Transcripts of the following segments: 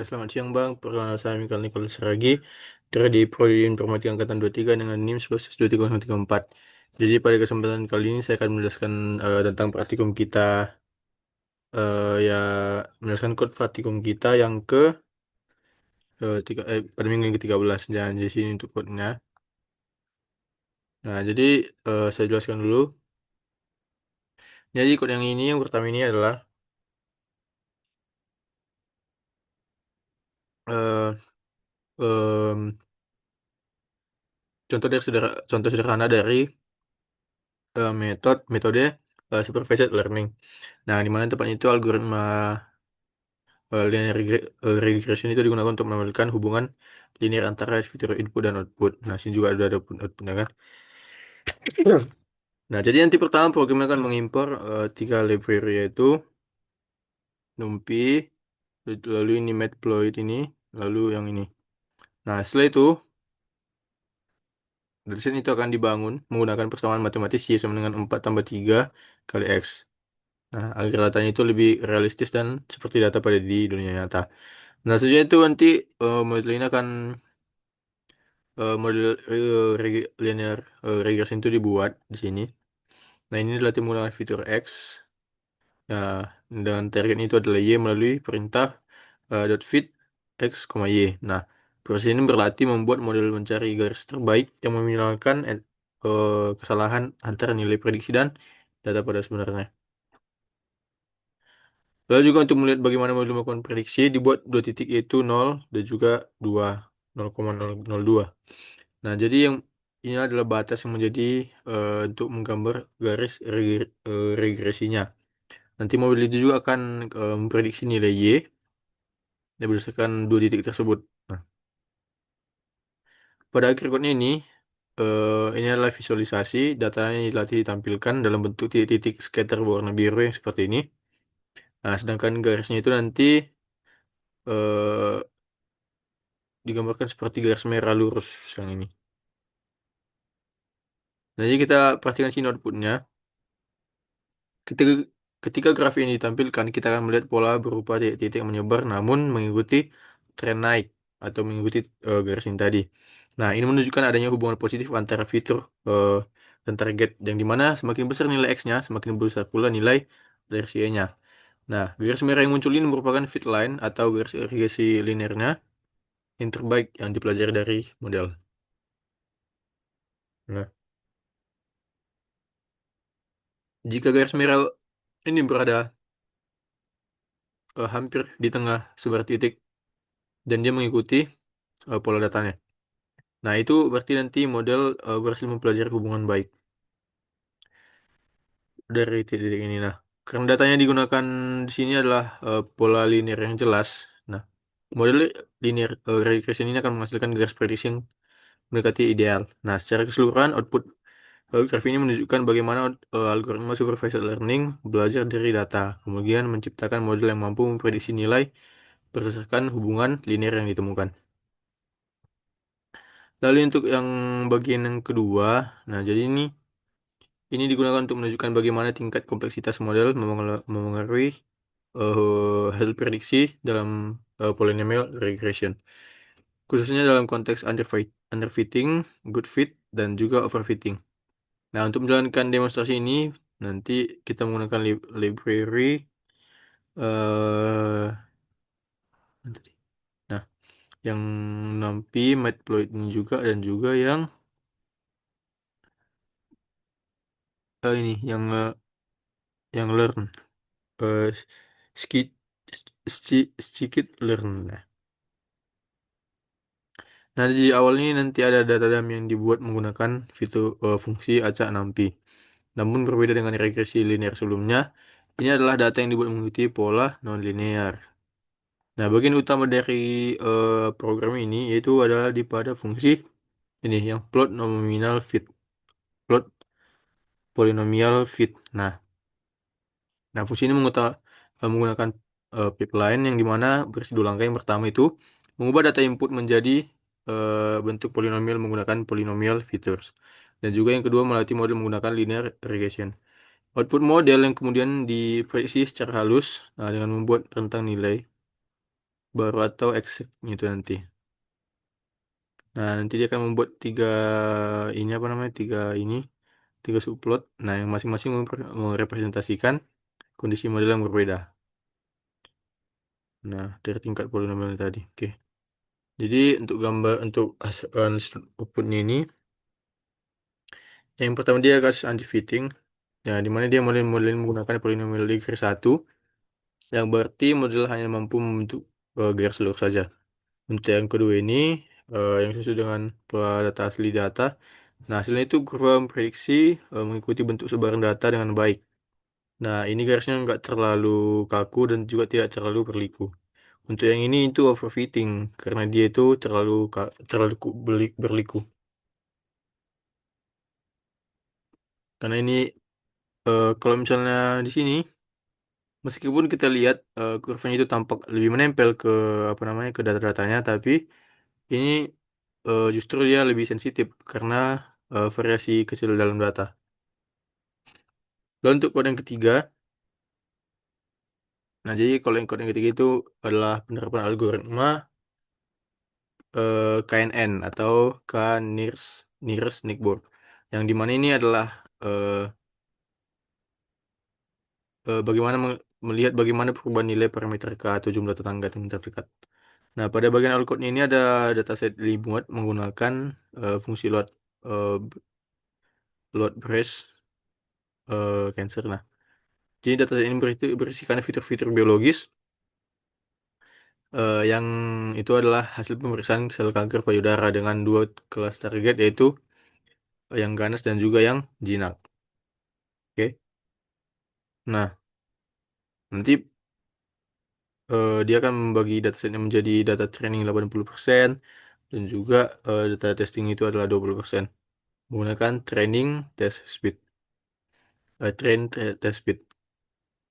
Selamat siang Bang, perkenalkan saya Mikal Nicholas Ragi dari di Prodi Informatika Angkatan 23 dengan NIM 1923034. Jadi pada kesempatan kali ini saya akan menjelaskan tentang praktikum kita, ya menjelaskan kode praktikum kita yang pada minggu yang ke-13 dan di sini untuk kodenya. Nah, jadi saya jelaskan dulu. Jadi kode yang ini yang pertama ini adalah eh, em, contoh sederhana dari metode supervised learning. Nah, di mana tempat itu algoritma regression itu digunakan untuk menemukan hubungan linear antara fitur input dan output. Nah, sini juga ada outputnya kan. Nah, jadi nanti pertama programnya akan mengimpor tiga library yaitu NumPy, lalu ini Matplotlib ini, lalu yang ini. Nah, setelah itu desain itu akan dibangun menggunakan persamaan matematis Y sama dengan 4 tambah 3 kali X. Nah, agar datanya itu lebih realistis dan seperti data pada di dunia nyata. Nah, selanjutnya itu nanti model ini akan model linear regression itu dibuat di sini. Nah, ini dilatih menggunakan fitur X. Nah, dan target itu adalah Y melalui perintah .fit X, Y. Nah, proses ini berlatih membuat model mencari garis terbaik yang meminimalkan kesalahan antara nilai prediksi dan data pada sebenarnya. Lalu juga untuk melihat bagaimana model melakukan prediksi dibuat dua titik yaitu 0 dan juga 2, 0,002. Nah, jadi yang ini adalah batas yang menjadi untuk menggambar garis regresinya. Nanti mobil itu juga akan memprediksi nilai Y yang berdasarkan dua titik tersebut. Nah, pada akhir kodnya ini adalah visualisasi datanya yang dilatih ditampilkan dalam bentuk titik-titik scatter berwarna biru yang seperti ini. Nah, sedangkan garisnya itu nanti eh, digambarkan seperti garis merah lurus yang ini. Nah, jadi kita perhatikan sini outputnya. Ketika ketika grafik ini ditampilkan, kita akan melihat pola berupa titik-titik yang menyebar namun mengikuti tren naik atau mengikuti garis ini tadi. Nah, ini menunjukkan adanya hubungan positif antara fitur dan target yang dimana semakin besar nilai X-nya, semakin besar pula nilai dari Y-nya. Nah, garis merah yang muncul ini merupakan fit line atau garis irigasi linearnya yang terbaik yang dipelajari dari model. Nah, jika garis merah ini berada hampir di tengah sebuah titik dan dia mengikuti pola datanya. Nah, itu berarti nanti model berhasil mempelajari hubungan baik dari titik ini. Nah, karena datanya digunakan di sini adalah pola linear yang jelas. Nah, model linear regression ini akan menghasilkan garis prediksi yang mendekati ideal. Nah, secara keseluruhan output graf ini menunjukkan bagaimana algoritma supervised learning belajar dari data, kemudian menciptakan model yang mampu memprediksi nilai berdasarkan hubungan linear yang ditemukan. Lalu untuk yang bagian yang kedua, nah jadi ini digunakan untuk menunjukkan bagaimana tingkat kompleksitas model memengaruhi hasil prediksi dalam polynomial regression, khususnya dalam konteks underfitting, good fit, dan juga overfitting. Nah, untuk menjalankan demonstrasi ini, nanti kita menggunakan library eh nah, yang NumPy, Matplotlib ini juga dan juga yang ini yang learn eh skit learn. Nah, di awal ini nanti ada data dam yang dibuat menggunakan fitur fungsi acak NumPy. Namun berbeda dengan regresi linear sebelumnya, ini adalah data yang dibuat mengikuti pola non-linear. Nah, bagian utama dari program ini yaitu adalah di pada fungsi ini yang plot polynomial fit. Nah, fungsi ini menggunakan pipeline yang dimana berisi dua langkah. Yang pertama itu mengubah data input menjadi bentuk polinomial menggunakan polynomial features. Dan juga yang kedua melatih model menggunakan linear regression. Output model yang kemudian diprediksi secara halus dengan membuat rentang nilai. baru atau exec itu nanti. Nah, nanti dia akan membuat ini apa namanya? Tiga subplot. Nah, yang masing-masing merepresentasikan kondisi model yang berbeda. Nah, dari tingkat polinomial tadi. Oke. Jadi untuk hasil outputnya ini, yang pertama dia kasus anti-fitting. Ya, di mana dia model menggunakan polinomial degree 1, yang berarti model hanya mampu membentuk garis lurus saja. Untuk yang kedua ini, yang sesuai dengan pola data asli data. Nah, hasilnya itu kurva memprediksi mengikuti bentuk sebaran data dengan baik. Nah, ini garisnya nggak terlalu kaku dan juga tidak terlalu berliku. Untuk yang ini itu overfitting karena dia itu berliku. Karena ini kalau misalnya di sini meskipun kita lihat kurvanya itu tampak lebih menempel ke apa namanya ke data-datanya, tapi ini justru dia lebih sensitif karena variasi kecil dalam data. Lalu untuk kode yang ketiga, nah jadi kalau yang kode yang ketiga itu adalah penerapan algoritma KNN atau K-nearest neighbor. Yang dimana ini adalah eh, melihat bagaimana perubahan nilai parameter K atau jumlah tetangga yang terdekat. Nah, pada bagian algoritma ini ada dataset dimuat menggunakan fungsi eh, load breast cancer. Nah, jadi dataset ini berisikan fitur-fitur biologis yang itu adalah hasil pemeriksaan sel kanker payudara dengan dua kelas target yaitu yang ganas dan juga yang jinak. Oke. Nah, nanti dia akan membagi datasetnya menjadi data training 80% dan juga data testing itu adalah 20%. Menggunakan test speed.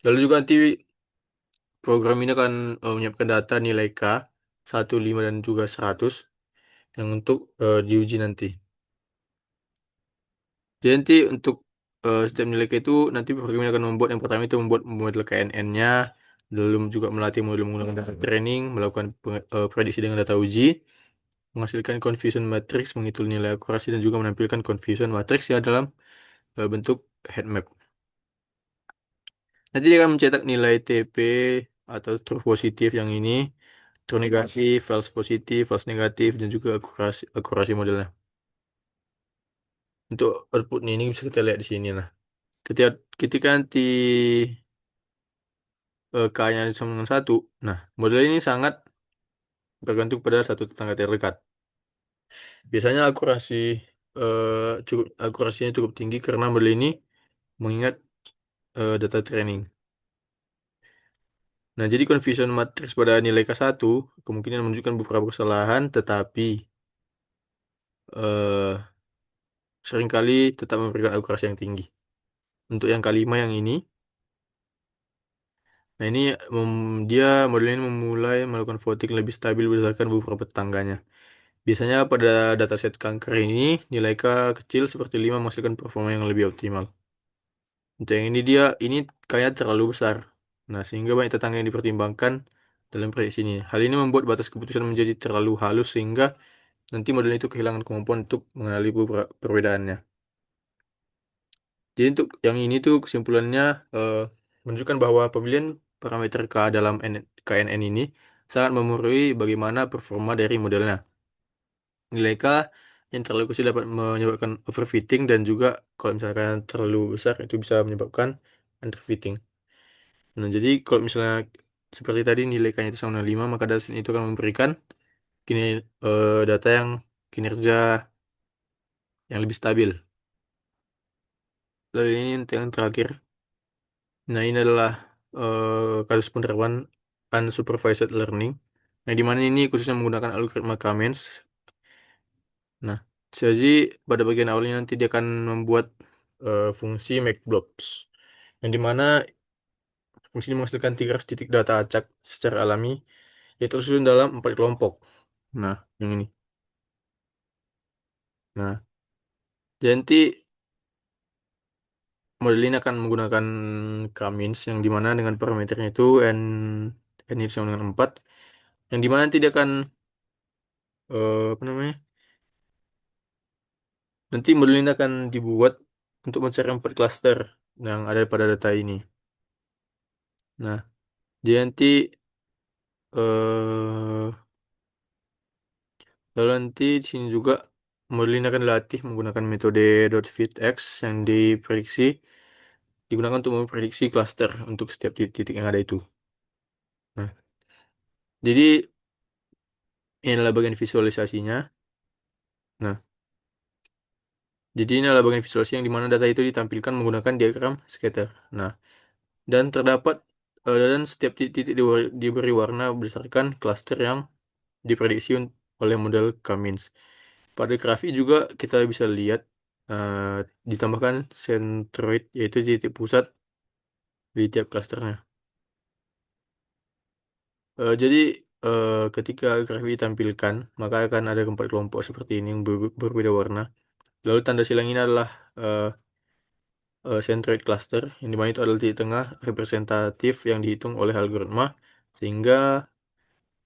Lalu juga nanti program ini akan menyiapkan data nilai K 1, 5 dan juga 100 yang untuk diuji nanti. Jadi nanti untuk setiap nilai K itu nanti program ini akan membuat yang pertama itu membuat model KNN-nya, lalu juga melatih model menggunakan data training, melakukan prediksi dengan data uji, menghasilkan confusion matrix, menghitung nilai akurasi dan juga menampilkan confusion matrix ya dalam bentuk heat map. Nanti dia akan mencetak nilai TP atau true positif yang ini, true negatif, false positif, false negatif, dan juga akurasi modelnya. Untuk outputnya ini bisa kita lihat di sini lah. Ketika, ketika nanti K-nya sama dengan 1, nah model ini sangat bergantung pada satu tetangga terdekat. Biasanya akurasinya cukup tinggi karena model ini mengingat data training. Nah, jadi confusion matrix pada nilai K1 kemungkinan menunjukkan beberapa kesalahan, tetapi eh, seringkali tetap memberikan akurasi yang tinggi. Untuk yang kelima yang ini, nah ini dia model ini memulai melakukan voting lebih stabil berdasarkan beberapa tetangganya. Biasanya pada dataset kanker ini, nilai K kecil seperti 5 menghasilkan performa yang lebih optimal. Untuk yang ini ini kayaknya terlalu besar. Nah, sehingga banyak tetangga yang dipertimbangkan dalam prediksi ini. Hal ini membuat batas keputusan menjadi terlalu halus sehingga nanti model itu kehilangan kemampuan untuk mengenali perbedaannya. Jadi untuk yang ini tuh kesimpulannya eh, menunjukkan bahwa pemilihan parameter K dalam KNN ini sangat memengaruhi bagaimana performa dari modelnya. Nilai K yang terlalu kecil dapat menyebabkan overfitting dan juga kalau misalkan terlalu besar itu bisa menyebabkan underfitting. Nah, jadi kalau misalnya seperti tadi nilai K-nya itu sama dengan 5, maka data itu akan memberikan kini data yang kinerja yang lebih stabil. Lalu ini untuk yang terakhir. Nah, ini adalah kasus penerapan unsupervised learning. Nah, di mana ini khususnya menggunakan algoritma Kamens. Nah, jadi pada bagian awalnya nanti dia akan membuat fungsi MakeBlobs. Yang dimana fungsi ini menghasilkan 300 titik data acak secara alami, yaitu tersusun dalam 4 kelompok. Nah, yang ini. Nah, jadi nanti model ini akan menggunakan Kamens yang dimana dengan parameternya itu n ini sama dengan 4. yang dimana nanti dia akan apa namanya, nanti model ini akan dibuat untuk mencari 4 klaster yang ada pada data ini. Nah, dia nanti eh lalu nanti di sini juga model ini akan dilatih menggunakan metode .fitx yang diprediksi digunakan untuk memprediksi klaster untuk setiap titik yang ada itu. Nah, jadi ini adalah bagian visualisasinya. Nah, jadi ini adalah bagian visualisasi yang dimana data itu ditampilkan menggunakan diagram scatter. Nah, dan terdapat dan setiap titik diberi warna berdasarkan klaster yang diprediksi oleh model Cummins. Pada grafik juga kita bisa lihat ditambahkan centroid yaitu titik pusat di tiap klasternya. Jadi ketika grafik ditampilkan maka akan ada 4 kelompok seperti ini yang berbeda warna. Lalu tanda silang ini adalah eh, centroid cluster yang dimana itu adalah titik tengah representatif yang dihitung oleh algoritma sehingga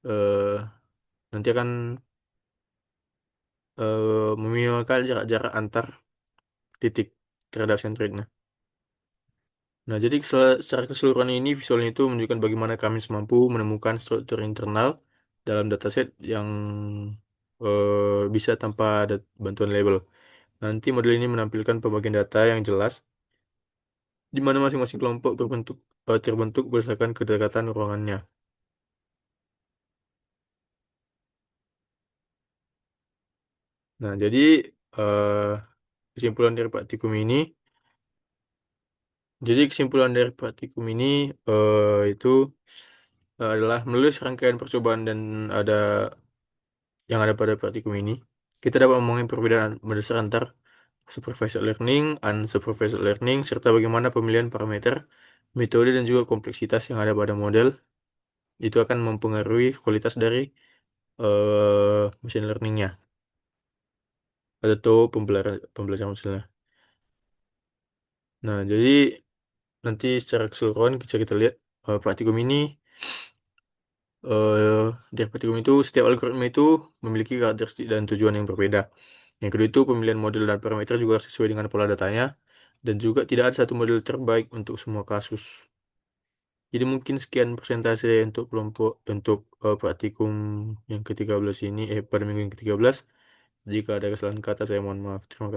eh, nanti akan meminimalkan jarak-jarak antar titik terhadap centroidnya. Nah, jadi secara keseluruhan ini visualnya itu menunjukkan bagaimana kami mampu menemukan struktur internal dalam dataset yang bisa tanpa ada bantuan label. Nanti model ini menampilkan pembagian data yang jelas, di mana masing-masing kelompok terbentuk berdasarkan kedekatan ruangannya. Nah, jadi eh, kesimpulan dari praktikum ini, jadi kesimpulan dari praktikum ini itu adalah menulis rangkaian percobaan dan ada yang ada pada praktikum ini, kita dapat memahami perbedaan mendasar antar supervised learning, unsupervised learning, serta bagaimana pemilihan parameter, metode, dan juga kompleksitas yang ada pada model itu akan mempengaruhi kualitas dari machine learningnya atau pembelajaran mesinnya. Nah, jadi nanti secara keseluruhan bisa kita lihat praktikum ini eh di praktikum itu setiap algoritma itu memiliki karakteristik dan tujuan yang berbeda. Yang kedua itu pemilihan model dan parameter juga sesuai dengan pola datanya dan juga tidak ada satu model terbaik untuk semua kasus. Jadi mungkin sekian persentase untuk praktikum yang ke-13 ini pada minggu yang ke-13. Jika ada kesalahan kata saya mohon maaf. Terima kasih.